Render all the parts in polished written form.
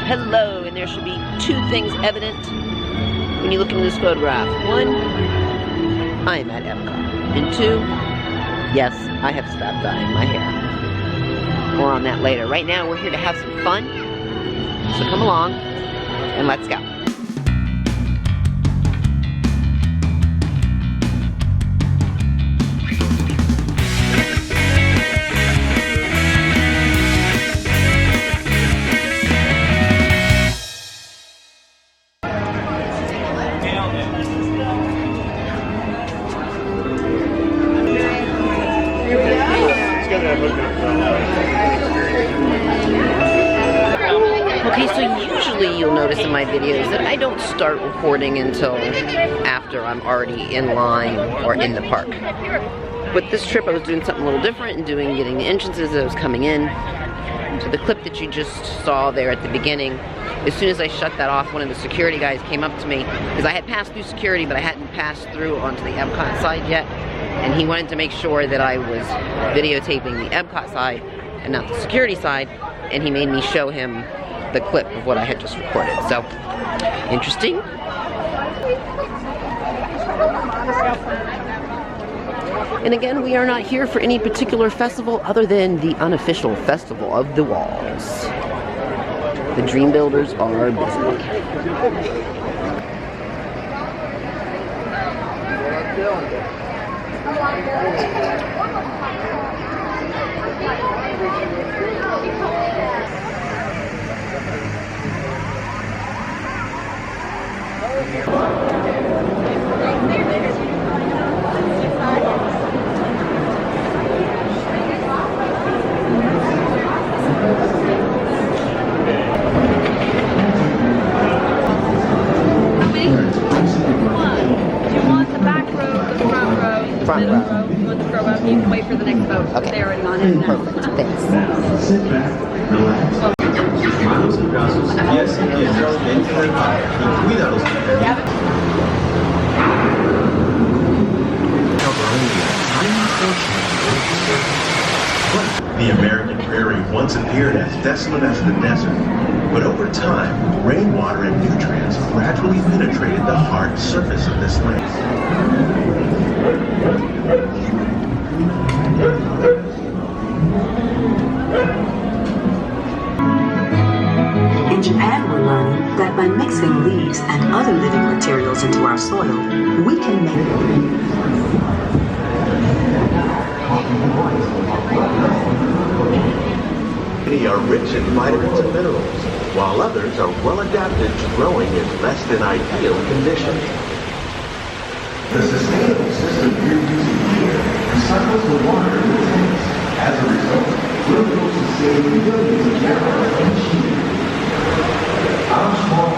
hello, and there should be two things evident when you look into this photograph. One, I am at Epcot. And two, yes, I have stopped dyeing my hair. More on that later. Right now, we're here to have some fun. So come along, and let's go. Okay, so usually you'll notice in my videos that I don't start recording until after I'm already in line or in the park. With this trip I was doing something a little different and getting the entrances as I was coming in. So the clip that you just saw there at the beginning, as soon as I shut that off, one of the security guys came up to me, because I had passed through security but I hadn't passed through onto the Epcot side yet, and he wanted to make sure that I was videotaping the Epcot side and not the security side, and he made me show him the clip of what I had just recorded. So, interesting. And again, we are not here for any particular festival other than the unofficial Festival of the Walls. The Dream Builders are busy. You want the front row, you can wait for the next boat. Okay. They already on it. Perfect. Thanks. Sit back, relax. Yes, the American prairie once appeared as desolate as the desert, but over time, rainwater and nutrients gradually penetrated the hard surface of this land. In Japan, we're learning that by mixing leaves and other living materials into our soil, we can make Many are rich in vitamins and minerals, while others are well adapted to growing in less than ideal conditions. The sustainable system we're using here recycles the water in the tanks. As a result, we're able to save millions of gallons of machinery. Our small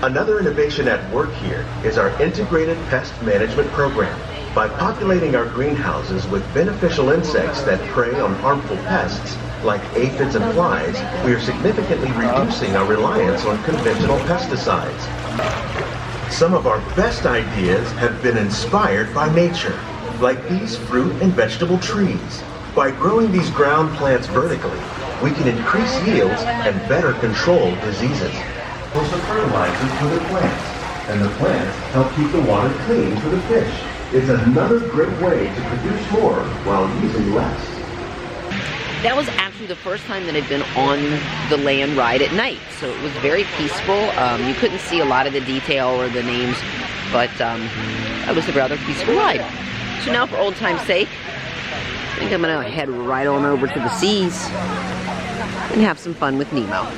Another innovation at work here is our integrated pest management program. By populating our greenhouses with beneficial insects that prey on harmful pests, like aphids and flies, we are significantly reducing our reliance on conventional pesticides. Some of our best ideas have been inspired by nature, like these fruit and vegetable trees. By growing these ground plants vertically, we can increase yields and better control diseases. Those are fertilizers for the plants, and the plants help keep the water clean for the fish. It's another great way to produce more while using less. That was actually the first time that I'd been on the land ride at night, so it was very peaceful. You couldn't see a lot of the detail or the names, but it was a rather peaceful ride. So now, for old time's sake, I think I'm gonna head right on over to the seas and have some fun with Nemo.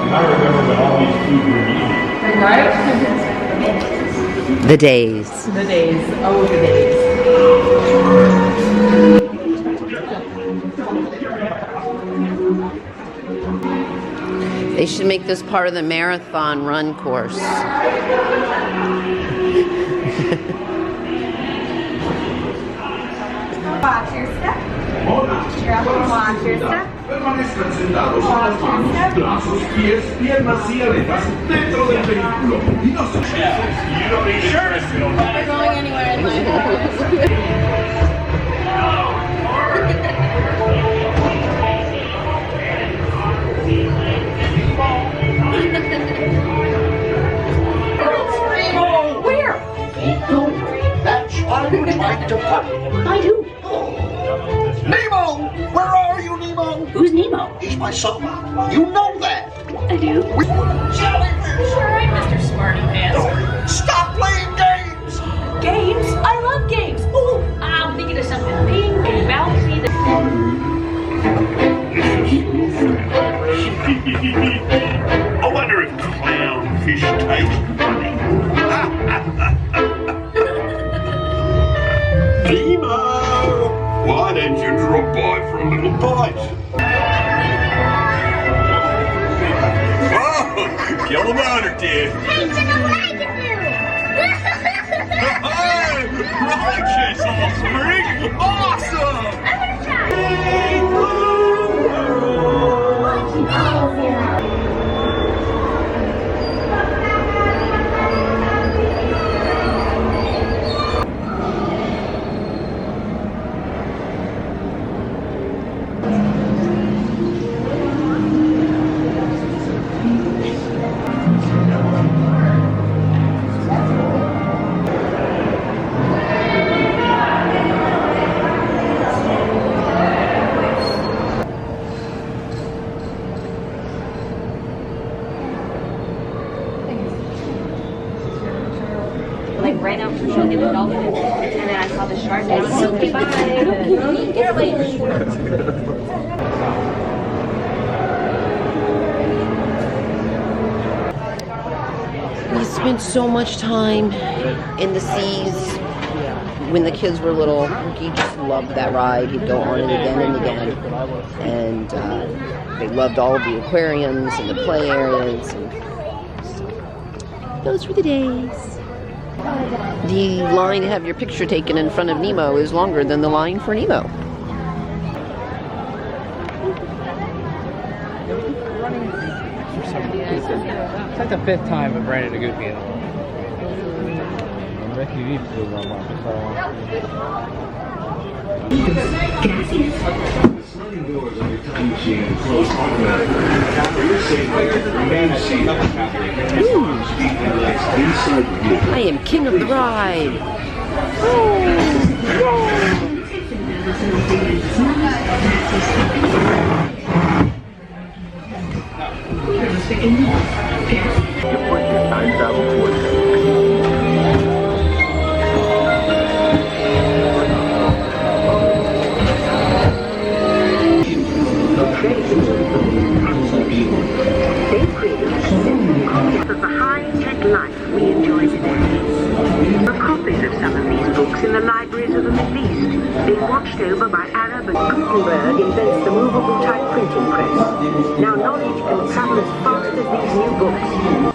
I remember when all these foods were eaten. Right? The days. The days. Oh, the days. They should make this part of the marathon run course. Watch your step. Watch your step. Permanezcan sentados con los brazos, pies bien maciadas dentro del vehículo y no se... You don't need insurance. We're going anywhere. Where? That child tried to put. I do. Nemo! Where are you, Nemo? Who's Nemo? He's my son. You know that. I do. Jellyfish! All right, Mr. Smarty Pants. Stop playing games! Games? I love games. Ooh, I'm thinking of something pink and bouncy. I wonder if clownfish taste funny. Nemo! Why don't you drop by for a little bite? Oh, kill the motor, dear. Righteous offspring! Awesome! Like right after the show, they were all and then I saw the shark. I was so okay, bye. Get away. We spent so much time in the seas when the kids were little. He just loved that ride. He'd go on it again and again. And they loved all of the aquariums and the play areas. And those were the days. The line to have your picture taken in front of Nemo is longer than the line for Nemo. It's like the 5th time I've ran into Goofy in a while. Sliding doors on your time machine and close automatically. For your safety, remain seated. Speed relaxed inside the vehicle. I am king of the ride. Of the high-tech life we enjoy today. There are copies of some of these books in the libraries of the Middle East, being watched over by Arab and Gutenberg invents the movable type printing press. Now knowledge can travel as fast as these new books.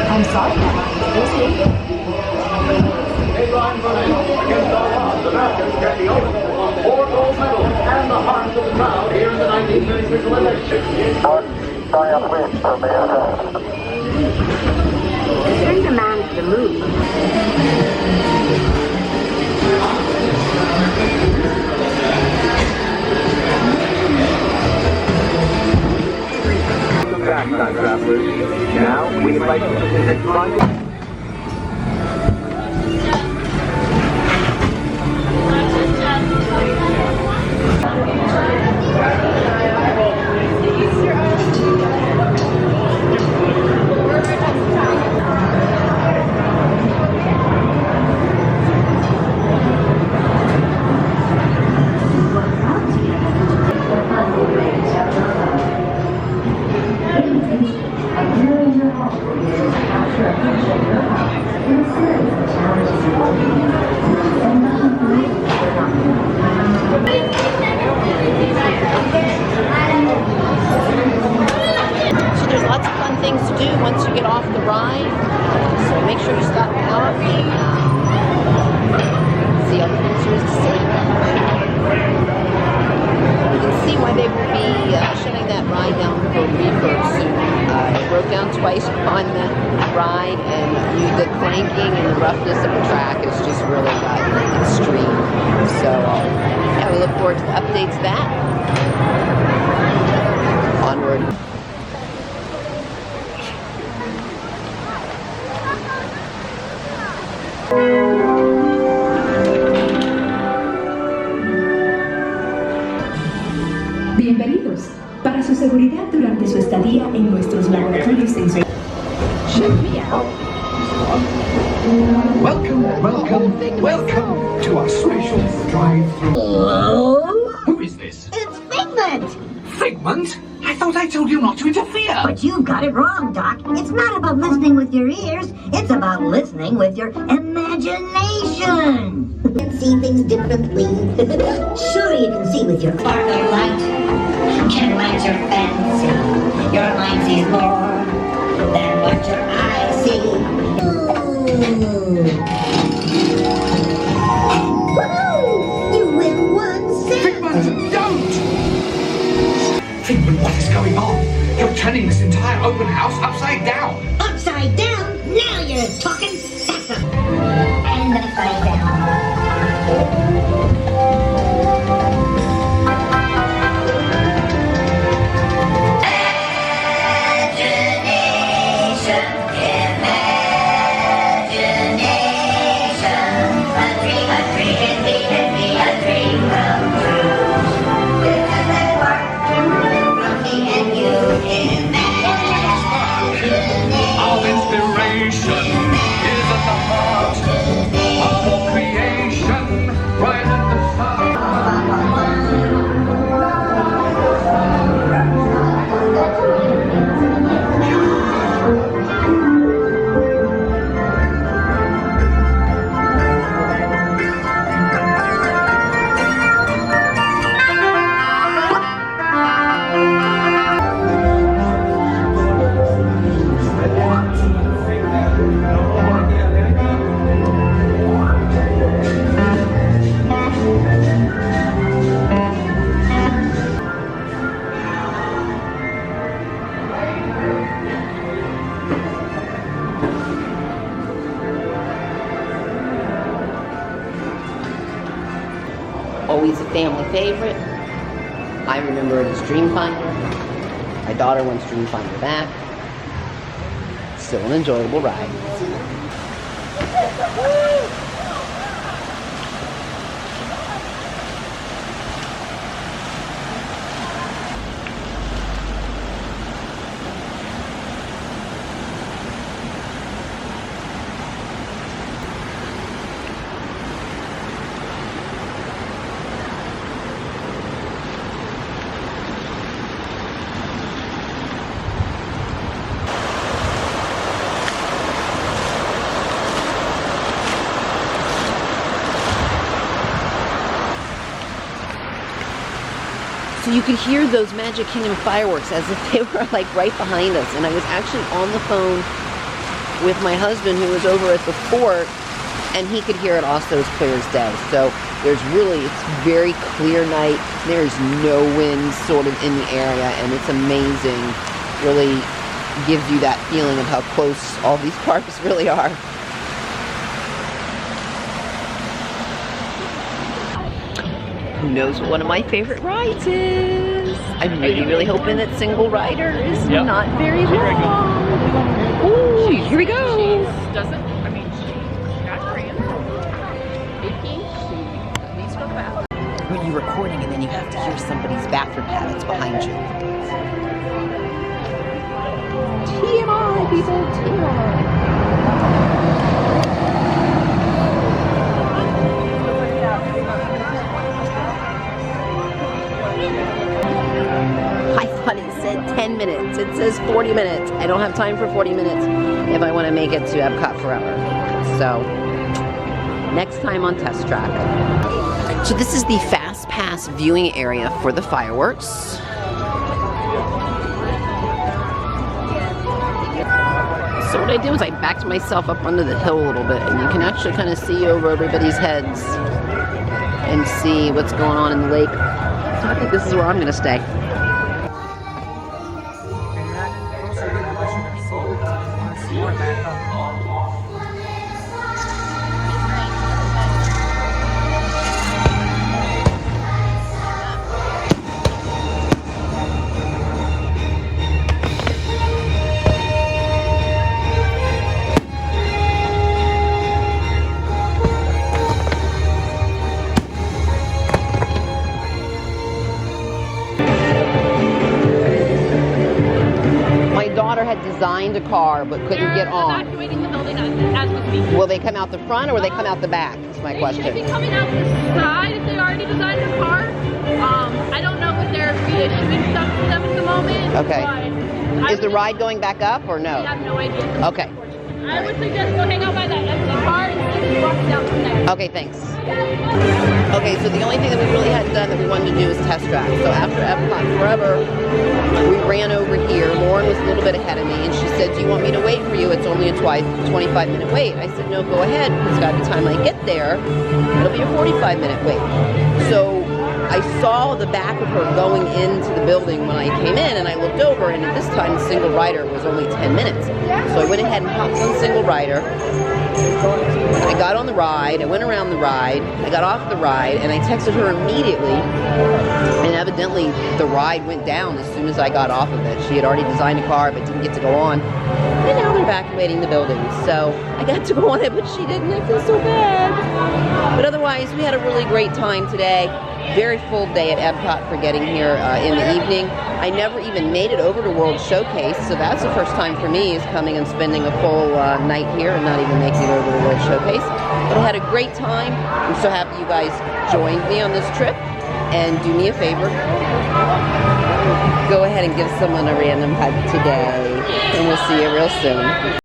I'm sorry, Against all odds, the Americans get the open. 4 gold medals and the hearts of the crowd here in the 1936 Olympics. Send a man to the moon. Back, time travelers. Now, we invite you to visit London. twice on the ride, and the clanking and the roughness of the track has just really gotten extreme. So yeah, we look forward to the updates to that. Onward. Bienvenidos. Para su seguridad durante su estadía en nuestros laboratorios sensoriales. Welcome to our special drive-through. Who is this? It's Figment! Figment? I thought I told you not to interfere. But you've got it wrong, Doc. It's not about listening with your ears. It's about listening with your imagination. You can see things differently. Sure, you can see with your sparkling light. Can light your fancy. Your mind sees more than what your eyes see. Woohoo! You win 1 cent! Figment, don't! Figment, what is going on? You're turning this entire open house upside down. Upside down? Now you're talking Saxon. And upside down. Always a family favorite. I remember it as Dreamfinder. My daughter wants Dreamfinder back. Still an enjoyable ride. So you could hear those Magic Kingdom fireworks as if they were like right behind us. And I was actually on the phone with my husband who was over at the fort, and he could hear it also as clear as day. So it's very clear night. There's no wind sort of in the area, and it's amazing. Really gives you that feeling of how close all these parks really are. Who knows what one of my favorite rides is? I'm really hoping that Single Rider is not very long. Ooh, here we go. When you're recording and then you have to hear somebody's bathroom habits behind you. TMI, people, TMI. I thought it said 10 minutes. It says 40 minutes. I don't have time for 40 minutes if I want to make it to Epcot forever. So, next time on Test Track. So this is the Fast Pass viewing area for the fireworks. So what I did was I backed myself up under the hill a little bit, and you can actually kind of see over everybody's heads and see what's going on in the lake. So I think this is where I'm going to stay. designed a car but couldn't get on. Evacuating the building as we speak. Will they come out the front or will they come out the back? That's my They question. should be coming out the side if they already designed a car. I don't know if they're reissuing stuff to them at the moment. Okay. But Is the ride going back up or no? I have no idea. Okay. I would suggest go hang out by that empty car and see if you walk down from there. Okay, thanks. Okay, so the only thing that we really hadn't done that we wanted to do is test drive. So after Epcot Forever, we ran over here. Lauren was a little bit ahead of me, and she said, do you want me to wait for you? It's only a 25-minute wait. I said, no, go ahead, because by the time I get there, it'll be a 45-minute wait. So I saw the back of her going into the building when I came in, and I looked over, and at this time, the single rider was only 10 minutes. So I went ahead and hopped on single rider. I got on the ride, I went around the ride, I got off the ride, and I texted her immediately, and evidently the ride went down as soon as I got off of it. She had already designed a car but didn't get to go on, and now they're evacuating the building. So I got to go on it, but she didn't. I feel so bad. But otherwise, we had a really great time today. Very full day at Epcot for getting here in the evening. I never even made it over to World Showcase, so that's the first time for me is coming and spending a full night here and not even making it over to World Showcase. But I had a great time. I'm so happy you guys joined me on this trip. And do me a favor, go ahead and give someone a random hug today, and we'll see you real soon.